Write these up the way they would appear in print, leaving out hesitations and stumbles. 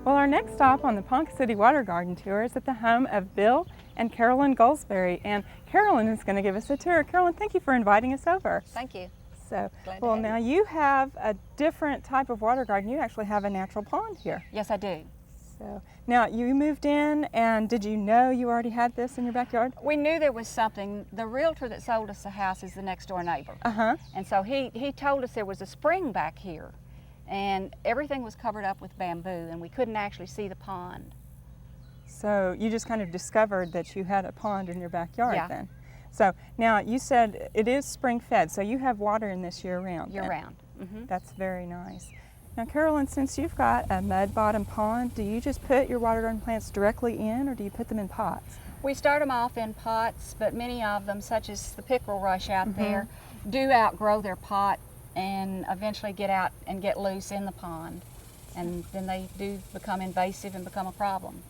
Well, our next stop on the Ponca City Water Garden Tour is at the home of Bill and Carolyn Goldsberry, and Carolyn is going to give us a tour. Carolyn, thank you for inviting us over. Thank you. So, Glad well, to have now you have a different type of water garden. You actually have a natural pond here. Yes, I do. So, now you moved in, and did you know you already had this in your backyard? We knew there was something. The realtor that sold us the house is the next door neighbor. And so he told us there was a spring back here, and everything was covered up with bamboo, and we couldn't actually see the pond. So you just kind of discovered that you had a pond in your backyard then. So now you said it is spring fed, so you have water in this year round. Year round. That's very nice. Now Carolyn, since you've got a mud bottom pond, do you just put your water garden plants directly in, or do you put them in pots? We start them off in pots, but many of them, such as the pickerel rush out there, do outgrow their pot and eventually get out and get loose in the pond. And then they do become invasive and become a problem.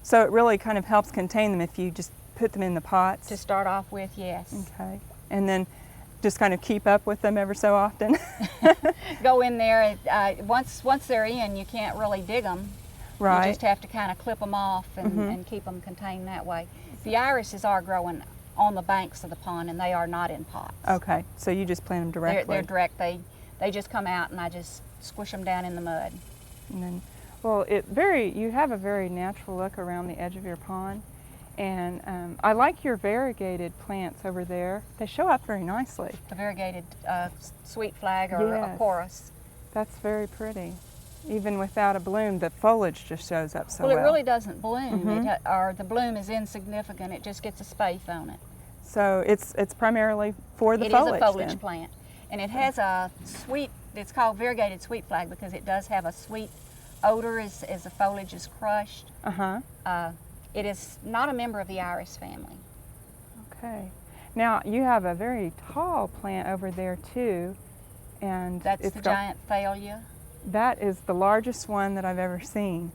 So it really kind of helps contain them if you just put them in the pots? To start off with, yes. Okay. And then just kind of keep up with them ever so often? Go in there, once they're in, you can't really dig them. Right. You just have to kind of clip them off and keep them contained that way. The irises are growing on the banks of the pond, and they are not in pots. Okay, so you just plant them directly? They're direct. They just come out, and I just squish them down in the mud. And then, well, you have a very natural look around the edge of your pond, and I like your variegated plants over there. They show up very nicely. The variegated sweet flag or a chorus. That's very pretty. Even without a bloom, the foliage just shows up so well. Well, it really doesn't bloom, or the bloom is insignificant. It just gets a spathe on it. So it's primarily for the foliage. It is a foliage plant, and it has a sweet. It's called variegated sweet flag because it does have a sweet odor as the foliage is crushed. It is not a member of the iris family. Okay. Now you have a very tall plant over there too, and that's the giant thalia. That is the largest one that I've ever seen.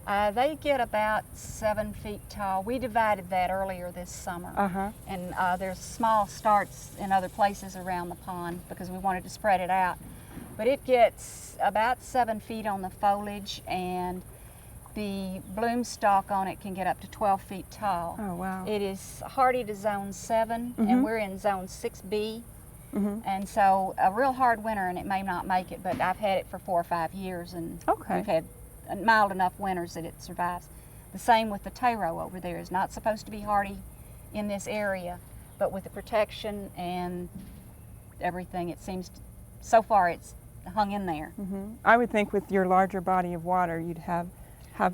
They get about 7 feet tall. We divided that earlier this summer. And there's small starts in other places around the pond because we wanted to spread it out. But it gets about 7 feet on the foliage, and the bloom stalk on it can get up to 12 feet tall. Oh, wow. It is hardy to zone 7, and we're in zone 6B. And so a real hard winter, and it may not make it, but I've had it for 4 or 5 years, and we've had mild enough winters that it survives. The same with the taro over there. Is not supposed to be hardy in this area, but with the protection and everything, it seems so far it's hung in there. I would think with your larger body of water, you'd have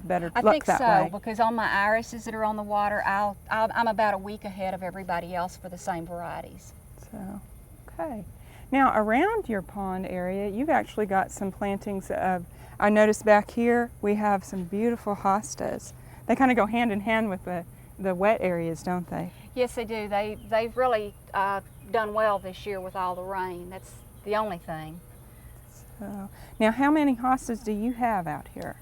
better luck that way. I think so, because on my irises that are on the water, I'm about a week ahead of everybody else for the same varieties. So, okay. Now around your pond area, you've actually got some plantings of, I noticed back here, we have some beautiful hostas. They kind of go hand in hand with the wet areas, don't they? Yes, they do. They've really done well this year with all the rain. That's the only thing. So, now how many hostas do you have out here?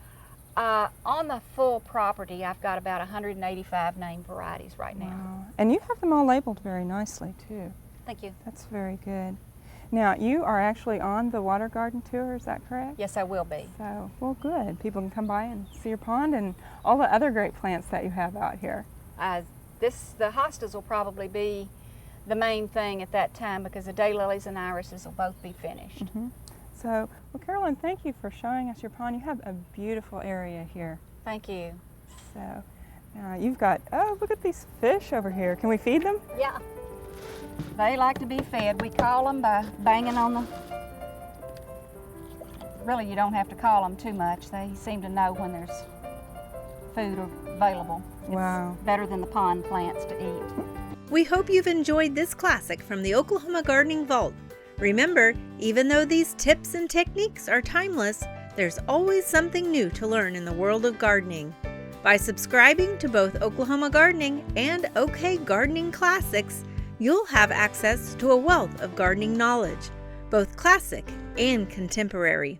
On the full property, I've got about 185 named varieties right now. Wow. And you have them all labeled very nicely too. Thank you. That's very good. Now, you are actually on the water garden tour, is that correct? Yes, I will be. So, well, good. People can come by and see your pond and all the other great plants that you have out here. The hostas will probably be the main thing at that time because the daylilies and irises will both be finished. So, well, Carolyn, thank you for showing us your pond. You have a beautiful area here. Thank you. So, you've got, oh, look at these fish over here. Can we feed them? Yeah. They like to be fed. We call them by banging on the... Really, you don't have to call them too much. They seem to know when there's food available. Wow. It's better than the pond plants to eat. We hope you've enjoyed this classic from the Oklahoma Gardening Vault. Remember, even though these tips and techniques are timeless, there's always something new to learn in the world of gardening. By subscribing to both Oklahoma Gardening and OK Gardening Classics, you'll have access to a wealth of gardening knowledge, both classic and contemporary.